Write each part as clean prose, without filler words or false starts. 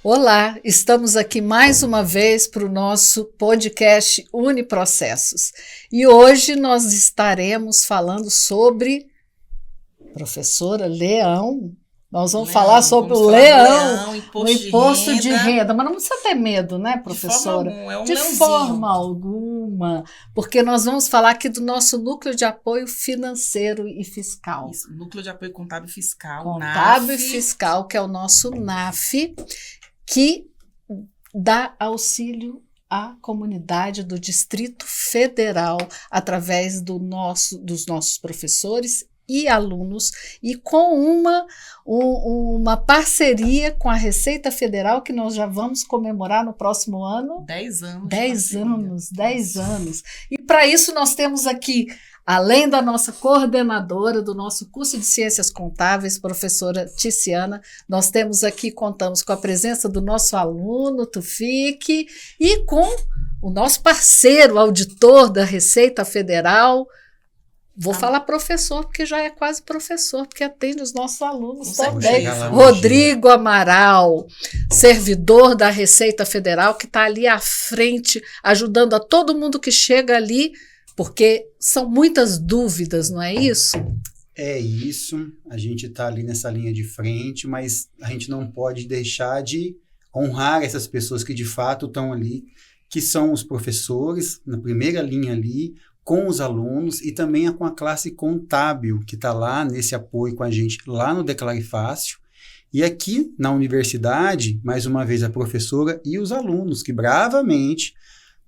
Olá, estamos aqui mais uma vez para o nosso podcast Uniprocessos. E hoje nós estaremos falando sobre professora Leão. Nós vamos falar sobre o leão, o imposto de renda. Mas não precisa ter medo, né, professora? De forma alguma, porque nós vamos falar aqui do nosso núcleo de apoio financeiro e fiscal. Isso, núcleo de apoio contábil e fiscal, Contábil NAF. e fiscal, que é o nosso NAF, que dá auxílio à comunidade do Distrito Federal através dos nossos professores e alunos, e com uma parceria com a Receita Federal, que nós já vamos comemorar no próximo ano. 10 anos. 10 anos. E para isso nós temos aqui, além da nossa coordenadora do nosso curso de Ciências Contábeis, professora Ticiana, nós contamos com a presença do nosso aluno, Tufik, e com o nosso parceiro, auditor da Receita Federal. Vou falar professor, porque já é quase professor, porque atende os nossos alunos também. Rodrigo Amaral, servidor da Receita Federal, que está ali à frente, ajudando a todo mundo que chega ali, porque são muitas dúvidas, não é isso? É isso, a gente está ali nessa linha de frente, mas a gente não pode deixar de honrar essas pessoas que de fato estão ali, que são os professores, na primeira linha ali, com os alunos e também com a classe contábil, que está lá nesse apoio com a gente, lá no Declare Fácil. E aqui na universidade, mais uma vez, a professora e os alunos, que bravamente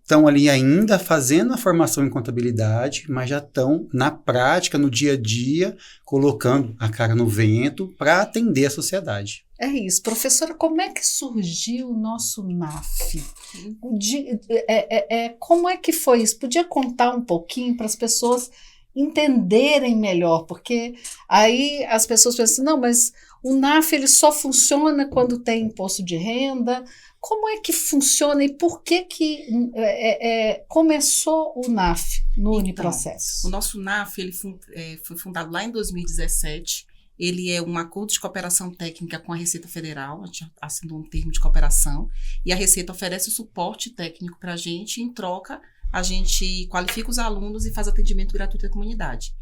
estão ali ainda fazendo a formação em contabilidade, mas já estão na prática, no dia a dia, colocando a cara no vento para atender a sociedade. É isso. Professora, como é que surgiu o nosso NAF? Como é que foi isso? Podia contar um pouquinho para as pessoas entenderem melhor, porque aí as pessoas pensam, não, mas o NAF ele só funciona quando tem imposto de renda. Como é que funciona e por que começou o NAF no Uniprocessos? O nosso NAF ele foi fundado lá em 2017. Ele é um acordo de cooperação técnica com a Receita Federal, a gente assinou um termo de cooperação, e a Receita oferece o suporte técnico para a gente, e em troca, a gente qualifica os alunos e faz atendimento gratuito à comunidade.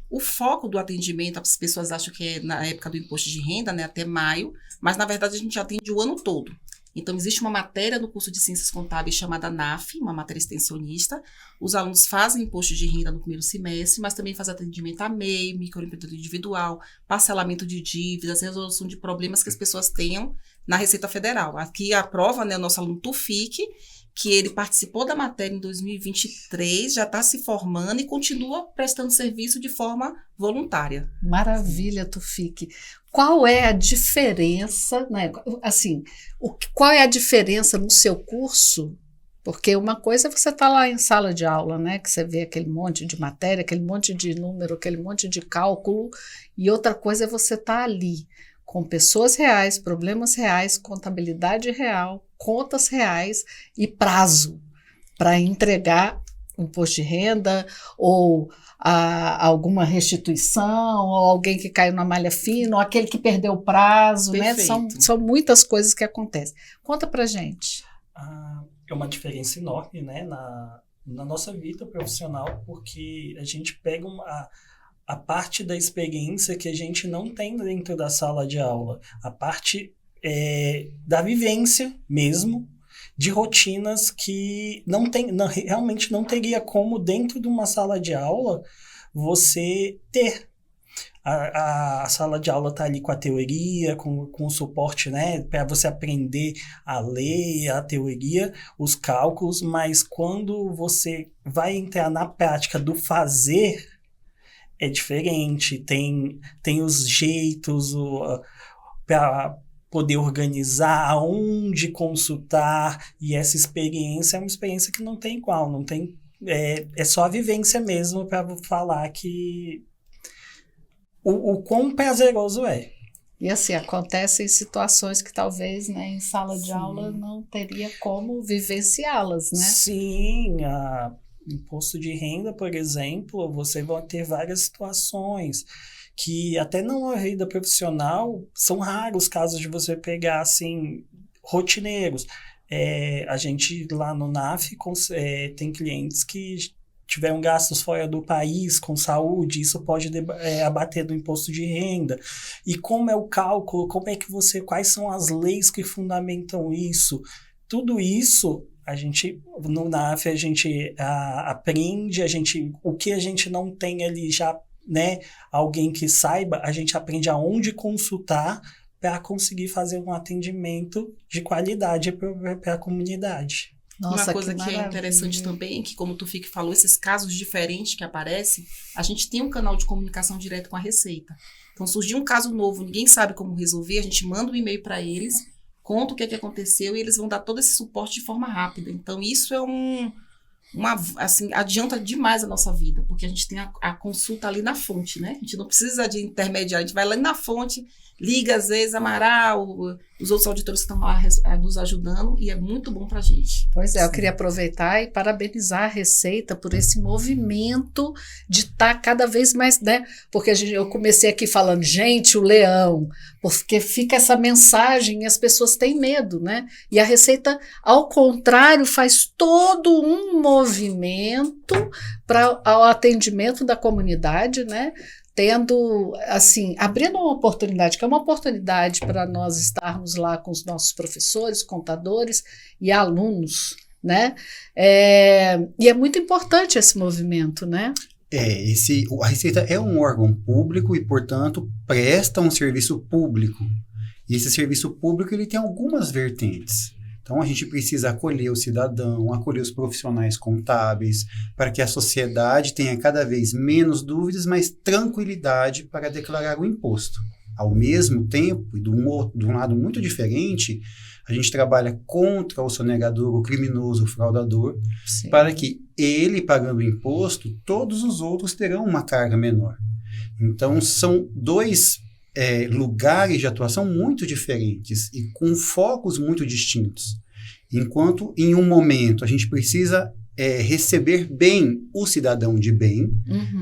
O foco do atendimento, as pessoas acham que é na época do imposto de renda, né, até maio, mas na verdade a gente atende o ano todo. Então, existe uma matéria no curso de Ciências Contábeis chamada NAF, uma matéria extensionista. Os alunos fazem imposto de renda no primeiro semestre, mas também fazem atendimento a MEI, microempreendedor individual, parcelamento de dívidas, resolução de problemas que as pessoas tenham na Receita Federal. Aqui a prova, né, o nosso aluno Tufik, que ele participou da matéria em 2023, já está se formando e continua prestando serviço de forma voluntária. Maravilha, Tufik. Qual é a diferença, né? Assim, qual é a diferença no seu curso? Porque uma coisa é você estar lá em sala de aula, né? Que você vê aquele monte de matéria, aquele monte de número, aquele monte de cálculo, e outra coisa é você estar ali com pessoas reais, problemas reais, contabilidade real, contas reais e prazo para entregar imposto de renda ou alguma restituição, ou alguém que caiu na malha fina, ou aquele que perdeu o prazo, né? São muitas coisas que acontecem. Conta pra gente. É uma diferença enorme, né, na nossa vida profissional, porque a gente pega a parte da experiência que a gente não tem dentro da sala de aula, a parte da vivência mesmo, de rotinas que realmente não teria como, dentro de uma sala de aula, você ter. A sala de aula está ali com a teoria, com o suporte, né, para você aprender a ler, a teoria, os cálculos, mas quando você vai entrar na prática do fazer, é diferente, tem os jeitos para poder organizar, aonde consultar, e essa experiência é uma experiência que não tem igual, não tem, é só a vivência mesmo para falar que o quão prazeroso é. E assim, acontecem situações que talvez, né, em sala de aula não teria como vivenciá-las, né? Sim, imposto de renda, por exemplo, você vai ter várias situações que até na vida profissional são raros casos de você pegar assim rotineiros. A gente lá no NAF tem clientes que tiveram gastos fora do país com saúde, isso pode abater do imposto de renda. E como é o cálculo, quais são as leis que fundamentam isso? Tudo isso, no NAF, a gente aprende, o que a gente não tem ali já, né, alguém que saiba, a gente aprende aonde consultar para conseguir fazer um atendimento de qualidade para a comunidade. Nossa, uma coisa que é interessante também, que como o Tufik falou, esses casos diferentes que aparecem, a gente tem um canal de comunicação direto com a Receita. Então, surgiu um caso novo, ninguém sabe como resolver, a gente manda um e-mail para eles, conta o que aconteceu e eles vão dar todo esse suporte de forma rápida. Então, isso é assim, adianta demais a nossa vida, porque a gente tem a consulta ali na fonte, né? A gente não precisa de intermediário, a gente vai lá na fonte, liga às vezes, Amaral, os outros auditores que estão lá nos ajudando, e é muito bom para a gente. Pois é, eu queria aproveitar e parabenizar a Receita por esse movimento de estar cada vez mais, né? Porque eu comecei aqui falando, gente, o leão, porque fica essa mensagem e as pessoas têm medo, né? E a Receita, ao contrário, faz todo um movimento para o atendimento da comunidade, né? Tendo, assim, abrindo uma oportunidade, que é uma oportunidade para nós estarmos lá com os nossos professores, contadores e alunos, né? E é muito importante esse movimento, né? A Receita é um órgão público e, portanto, presta um serviço público. E esse serviço público, ele tem algumas vertentes. Então, a gente precisa acolher o cidadão, acolher os profissionais contábeis, para que a sociedade tenha cada vez menos dúvidas, mas tranquilidade para declarar o imposto. Ao mesmo tempo, e de um lado muito diferente, a gente trabalha contra o sonegador, o criminoso, o fraudador, sim, para que ele, pagando o imposto, todos os outros terão uma carga menor. Então, são dois lugares de atuação muito diferentes e com focos muito distintos. Enquanto em um momento a gente precisa receber bem o cidadão de bem,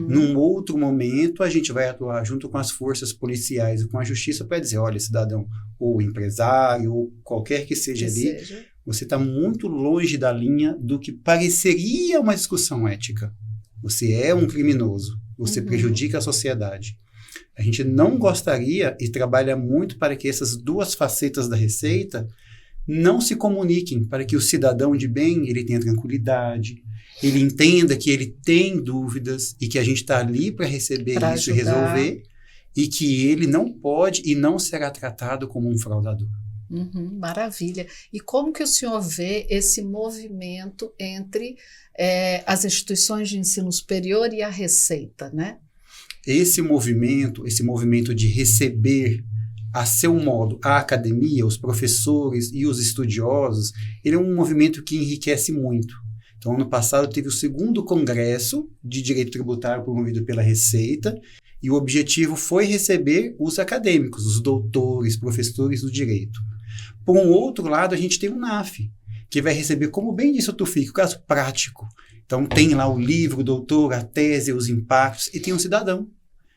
num outro momento a gente vai atuar junto com as forças policiais e com a justiça para dizer, olha, cidadão, ou empresário, ou qualquer que seja você está muito longe da linha do que pareceria uma discussão ética. Você é um criminoso, você prejudica a sociedade. A gente não gostaria e trabalha muito para que essas duas facetas da Receita não se comuniquem, para que o cidadão de bem ele tenha tranquilidade, ele entenda que ele tem dúvidas e que a gente está ali para receber pra isso ajudar. E resolver, e que ele não pode e não será tratado como um fraudador. Maravilha. E como que o senhor vê esse movimento entre as instituições de ensino superior e a Receita, né? Esse movimento de receber a seu modo a academia, os professores e os estudiosos, ele é um movimento que enriquece muito. Então, ano passado teve o 2º Congresso de Direito Tributário promovido pela Receita, e o objetivo foi receber os acadêmicos, os doutores, professores do direito. Por um outro lado, a gente tem o NAF, que vai receber, como bem disse o Tufik, o caso prático. Então, tem lá o livro, o doutor, a tese, os impactos, e tem um cidadão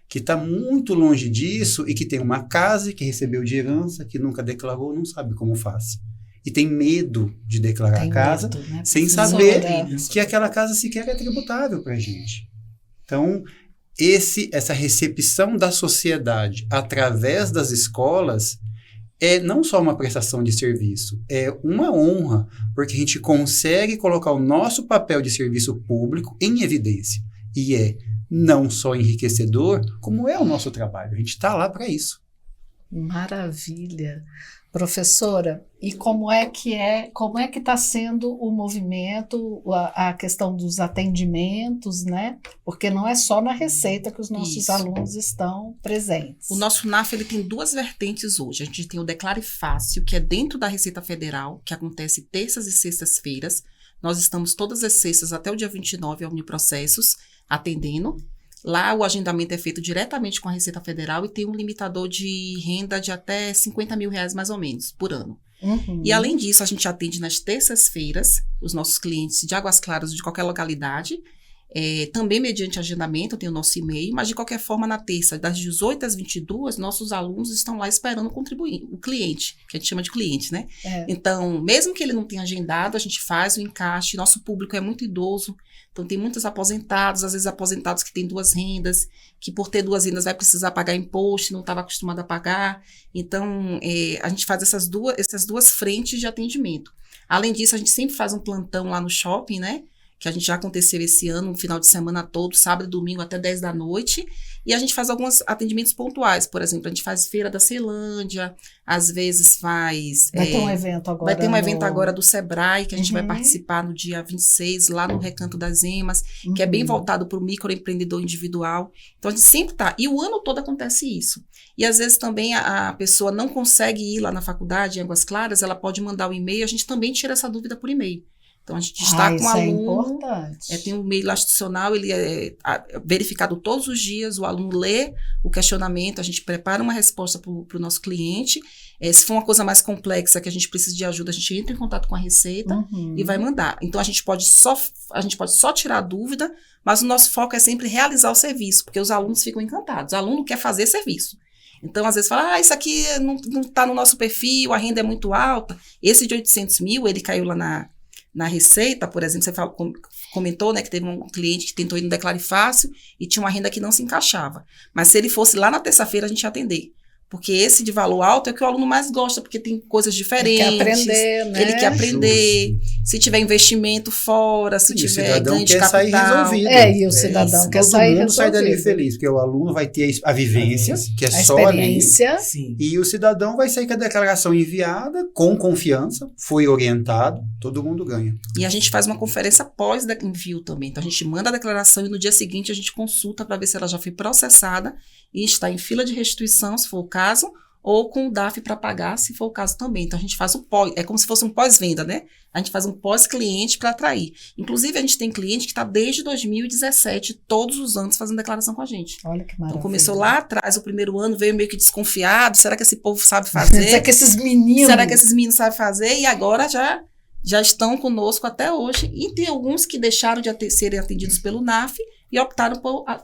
que está muito longe disso e que tem uma casa que recebeu de herança, que nunca declarou, não sabe como faz. E tem medo de declarar a casa, né? Sem saber que aquela casa sequer é tributável para a gente. Então, essa recepção da sociedade através das escolas é não só uma prestação de serviço, é uma honra, porque a gente consegue colocar o nosso papel de serviço público em evidência. E é não só enriquecedor, como é o nosso trabalho. A gente está lá para isso. Maravilha. Professora, e como é que está sendo o movimento, a questão dos atendimentos, né? Porque não é só na Receita que os nossos alunos estão presentes. O nosso NAF ele tem 2 vertentes hoje. A gente tem o Declare Fácil, que é dentro da Receita Federal, que acontece terças e sextas-feiras. Nós estamos todas as sextas até o dia 29 ao Uniprocessos, atendendo. Lá o agendamento é feito diretamente com a Receita Federal e tem um limitador de renda de até R$50 mil mais ou menos por ano. E além disso, a gente atende nas terças-feiras os nossos clientes de Águas Claras de qualquer localidade também mediante agendamento, tem o nosso e-mail, mas de qualquer forma, na terça, das 18 às 22, nossos alunos estão lá esperando contribuir, o cliente, que a gente chama de cliente, né? Então, mesmo que ele não tenha agendado, a gente faz o encaixe, nosso público é muito idoso, então tem muitos aposentados, às vezes aposentados que têm 2 rendas, que por ter 2 rendas vai precisar pagar imposto, não estava acostumado a pagar, então a gente faz essas duas frentes de atendimento. Além disso, a gente sempre faz um plantão lá no shopping, né? Que a gente já aconteceu esse ano, no final de semana todo, sábado e domingo até 10 da noite, e a gente faz alguns atendimentos pontuais, por exemplo, a gente faz feira da Ceilândia, às vezes faz... Vai ter um evento agora. Vai ter um evento agora do Sebrae, que a gente vai participar no dia 26, lá no Recanto das Emas, que é bem voltado para o microempreendedor individual, então a gente sempre tá, e o ano todo acontece isso. E às vezes também a pessoa não consegue ir lá na faculdade, em Águas Claras, ela pode mandar o e-mail, a gente também tira essa dúvida por e-mail. Então, a gente destaca um aluno, tem um e-mail institucional, ele é verificado todos os dias, o aluno lê o questionamento, a gente prepara uma resposta para o nosso cliente. Se for uma coisa mais complexa, que a gente precisa de ajuda, a gente entra em contato com a Receita e vai mandar. Então, a gente pode só tirar a dúvida, mas o nosso foco é sempre realizar o serviço, porque os alunos ficam encantados. O aluno quer fazer serviço. Então, às vezes, fala, isso aqui não está no nosso perfil, a renda é muito alta. Esse de 800 mil, ele caiu lá na Receita, por exemplo, você comentou, né, que teve um cliente que tentou ir no Declare Fácil e tinha uma renda que não se encaixava. Mas se ele fosse lá na terça-feira, a gente ia atender. Porque esse de valor alto é o que o aluno mais gosta, porque tem coisas diferentes. Ele quer aprender, né? Ele quer aprender. Justo. Se tiver investimento fora, se tiver ganho de capital. Sair resolvido. E o cidadão quer sair resolvido. Todo mundo sai dali feliz, porque o aluno vai ter a vivência, que é só ali. Sim. E o cidadão vai sair com a declaração enviada, com confiança, foi orientado, todo mundo ganha. E a gente faz uma conferência pós-envio também. Então, a gente manda a declaração e no dia seguinte a gente consulta para ver se ela já foi processada e está em fila de restituição, se for o caso, ou com o DAF para pagar, se for o caso também. Então, a gente faz o pós, é como se fosse um pós-venda, né? A gente faz um pós-cliente para atrair. Inclusive, a gente tem cliente que está desde 2017, todos os anos, fazendo declaração com a gente. Olha que maravilha. Então, começou lá atrás, o primeiro ano, veio meio que desconfiado, será que esse povo sabe fazer? Será que esses meninos sabem fazer? E agora já estão conosco até hoje. E tem alguns que deixaram de serem atendidos pelo NAF e optaram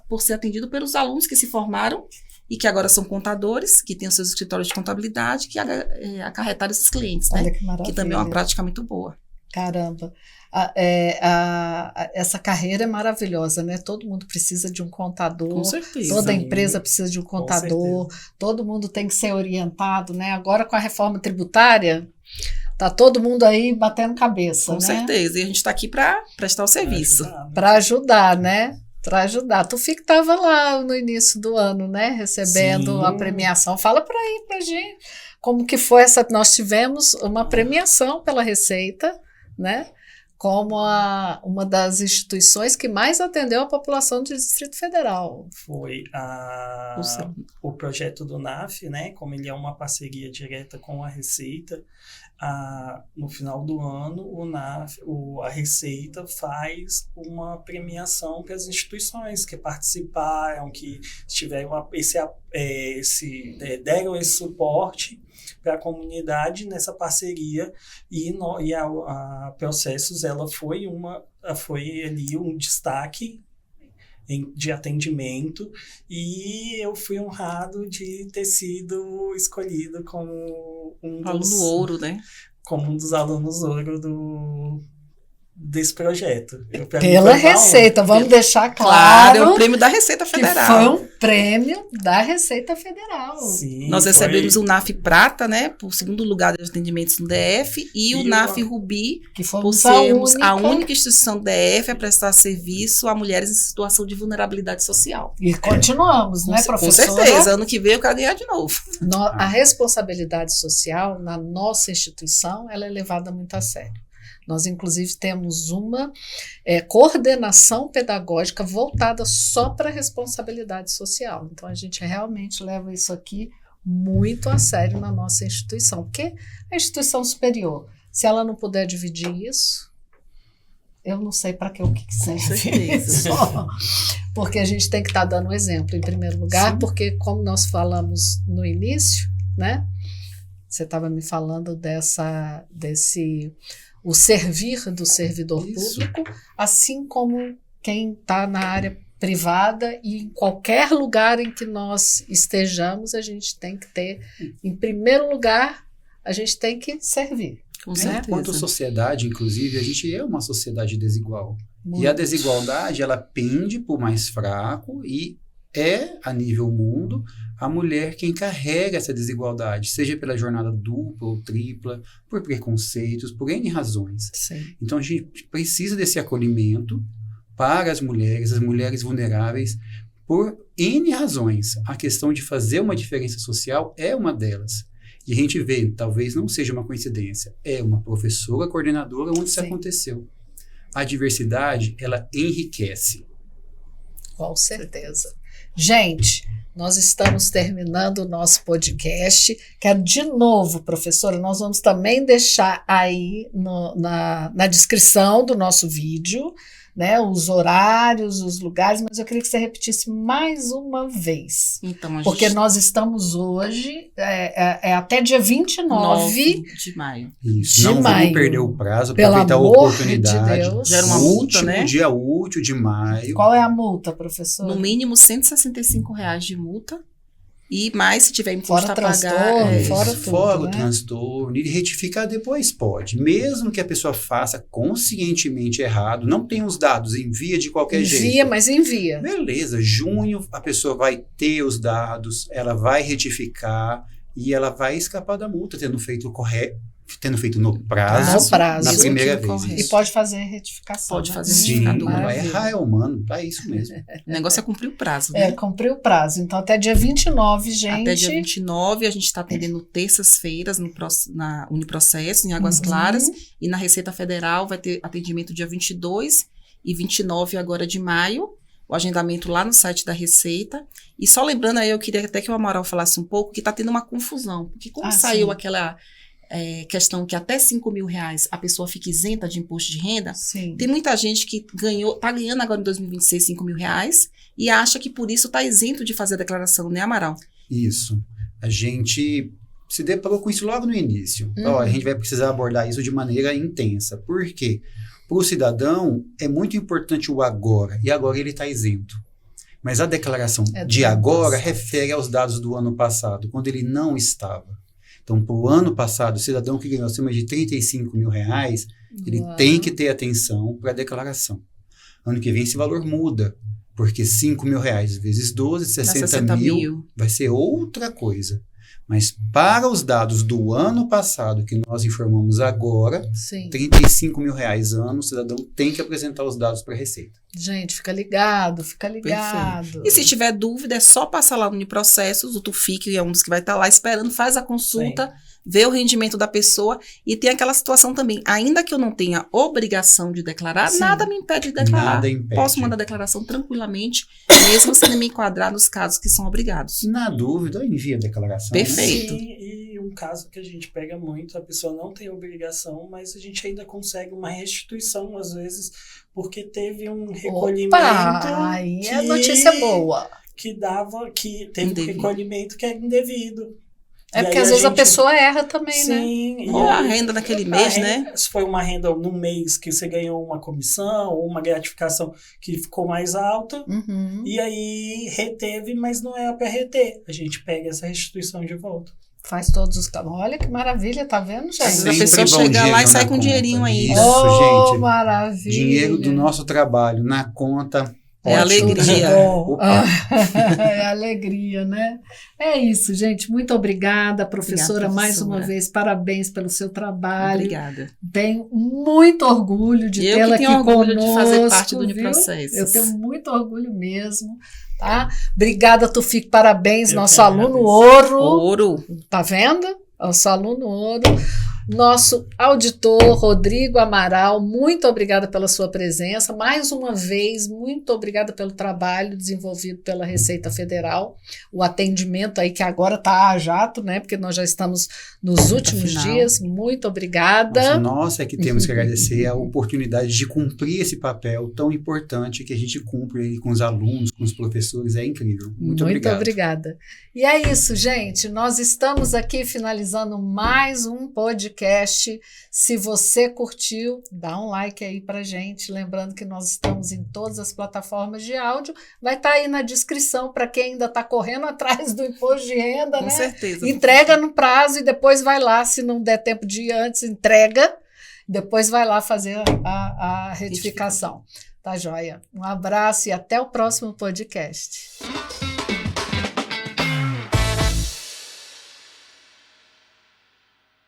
por ser atendidos pelos alunos que se formaram e que agora são contadores, que têm os seus escritórios de contabilidade, que acarretaram esses clientes, né? Olha que maravilha. Que também é uma prática muito boa. Caramba. Essa carreira é maravilhosa, né? Todo mundo precisa de um contador. Com certeza. Toda empresa precisa de um contador. Todo mundo tem que ser orientado, né? Agora, com a reforma tributária, tá todo mundo aí batendo cabeça, Com né? certeza. E a gente está aqui para prestar o serviço. Para ajudar, né? Para ajudar. Tu fica estava lá no início do ano, né? Recebendo a premiação. Fala para aí pra gente como que foi essa. Nós tivemos uma premiação pela Receita, né? Como uma das instituições que mais atendeu a população do Distrito Federal. Foi o projeto do NAF, né? Como ele é uma parceria direta com a Receita, no final do ano, a Receita faz uma premiação para as instituições que participaram, que tiveram deram esse suporte para a comunidade nessa parceria, e a Processos ela foi ali um destaque de atendimento, e eu fui honrado de ter sido escolhido como aluno ouro, né? Como um dos alunos ouro desse projeto. Pela Receita, vamos deixar claro. É o prêmio da Receita Federal. Que foi um prêmio da Receita Federal. Sim, nós recebemos o NAF Prata, né, por segundo lugar de atendimentos no DF, e o NAF Rubi, que foi por sermos a única instituição do DF a prestar serviço a mulheres em situação de vulnerabilidade social. E continuamos, né, professora? Com certeza, ano que vem eu quero ganhar de novo. A responsabilidade social na nossa instituição, ela é levada muito a sério. Nós, inclusive, temos uma coordenação pedagógica voltada só para a responsabilidade social. Então, a gente realmente leva isso aqui muito a sério na nossa instituição. Porque a instituição superior, se ela não puder dividir isso, eu não sei para o que serve isso. Porque a gente tem que estar dando um exemplo, em primeiro lugar. Sim. Porque, como nós falamos no início, né? Você estava me falando o servir do servidor público, assim como quem está na área privada, e em qualquer lugar em que nós estejamos, a gente tem que ter, em primeiro lugar, a gente tem que servir. Com Né? certeza. Quanto sociedade, inclusive, a gente é uma sociedade desigual. Muito. E a desigualdade, ela pende para o mais fraco e é, a nível mundo, a mulher quem carrega essa desigualdade, seja pela jornada dupla ou tripla, por preconceitos, por N razões. Sim. Então, a gente precisa desse acolhimento para as mulheres vulneráveis, por N razões. A questão de fazer uma diferença social é uma delas. E a gente vê, talvez não seja uma coincidência, é uma professora coordenadora onde isso Sim. aconteceu. A diversidade, ela enriquece. Com certeza. Gente, nós estamos terminando o nosso podcast. Quero de novo, professora, nós vamos também deixar aí na descrição do nosso vídeo, né, os horários, os lugares, mas eu queria que você repetisse mais uma vez. Então, a Porque gente... nós estamos hoje, até dia 29 de maio. Isso. De Não maio. vamos perder o prazo, Pelo aproveitar a amor oportunidade. de Deus. Gera uma O multa, último né? dia útil de maio. Qual é a multa, professora? No mínimo, R$165 de multa. E mais, se tiver imposto Fora a pagar... transtorno, fora Isso, tudo, fora o né? transtorno. E retificar depois pode. Mesmo que a pessoa faça conscientemente errado, não tem os dados, envia de qualquer jeito. Envia, mas envia. Beleza, junho a pessoa vai ter os dados, ela vai retificar e ela vai escapar da multa, tendo feito no prazo, No prazo. na Mesmo primeira que vez. correto. E Isso. pode fazer retificação. Pode né? fazer Sim, retificador. não vai Maravilha. errar, é humano, para isso mesmo. O negócio é cumprir o prazo, né? Cumprir o prazo. Então, até dia 29, gente. Até dia 29, a gente está atendendo terças-feiras na Uniprocesso, em Águas Claras, e na Receita Federal vai ter atendimento dia 22 e 29 agora de maio, o agendamento lá no site da Receita. E só lembrando aí, eu queria até que o Amaral falasse um pouco, que está tendo uma confusão, porque como saiu sim. aquela questão que até R$5.000 a pessoa fica isenta de imposto de renda, Sim. tem muita gente que está ganhando agora em 2026 R$5.000 e acha que por isso está isento de fazer a declaração, né, Amaral? Isso. A gente se deparou com isso logo no início. Ó, a gente vai precisar abordar isso de maneira intensa. Por quê? Para o cidadão, é muito importante o agora, e agora ele está isento. Mas a declaração de agora refere aos dados do ano passado, quando ele não estava. Então, para o ano passado, o cidadão que ganhou acima de R$35.000, ele tem que ter atenção para a declaração. Ano que vem esse valor muda, porque R$5.000 vezes 12, 60 mil, vai ser outra coisa. Mas para os dados do ano passado, que nós informamos agora, R$35.000 ano, o cidadão tem que apresentar os dados para a Receita. Gente, fica ligado, fica ligado. Perfeito. E se tiver dúvida, é só passar lá no Uniprocessos, o Tufic é um dos que vai estar lá esperando, faz a consulta, vê o rendimento da pessoa, e tem aquela situação também, ainda que eu não tenha obrigação de declarar, nada me impede de declarar. Nada impede. Posso mandar a declaração tranquilamente, mesmo sem me enquadrar nos casos que são obrigados. Na dúvida, envia a declaração. Perfeito. E um caso que a gente pega muito, a pessoa não tem obrigação, mas a gente ainda consegue uma restituição, às vezes, porque teve um recolhimento. Opa, aí é notícia boa. Que teve Indevido. um recolhimento que é indevido. É porque às vezes a pessoa erra também, né? Sim. Ou a renda daquele mês, né? Se foi uma renda num mês que você ganhou uma comissão ou uma gratificação que ficou mais alta, e aí reteve, mas não é para reter. A gente pega essa restituição de volta. Faz todos os... Olha que maravilha, tá vendo, gente? Às vezes a pessoa chega lá e sai com um dinheirinho aí. Isso, gente. Maravilha. Dinheiro do nosso trabalho na conta. É alegria. É alegria, né? É isso, gente. Muito obrigada, professora. Obrigada, mais professora. uma vez, parabéns pelo seu trabalho. Obrigada. Tenho muito orgulho de tê-la aqui conosco. Eu que tenho orgulho de fazer parte do Uniprocessos. Eu tenho muito orgulho mesmo. Tá? Obrigada, Tufic. Parabéns, Eu nosso que aluno agradeço. Ouro. Tá vendo? Nosso aluno ouro. Nosso auditor, Rodrigo Amaral, muito obrigada pela sua presença. Mais uma vez, muito obrigada pelo trabalho desenvolvido pela Receita Federal. O atendimento aí que agora está a jato, né? Porque nós já estamos nos últimos dias. Muito obrigada. Nós é que temos que agradecer a oportunidade de cumprir esse papel tão importante que a gente cumpre aí com os alunos, com os professores. É incrível. Muito obrigado. Obrigada. E é isso, gente. Nós estamos aqui finalizando mais um podcast podcast. Se você curtiu, dá um like aí pra gente. Lembrando que nós estamos em todas as plataformas de áudio. Vai estar aí na descrição para quem ainda está correndo atrás do imposto de renda, Com né? certeza. Entrega no prazo e depois vai lá, se não der tempo de ir antes, entrega. Depois vai lá fazer a retificação. Tá joia? Um abraço e até o próximo podcast.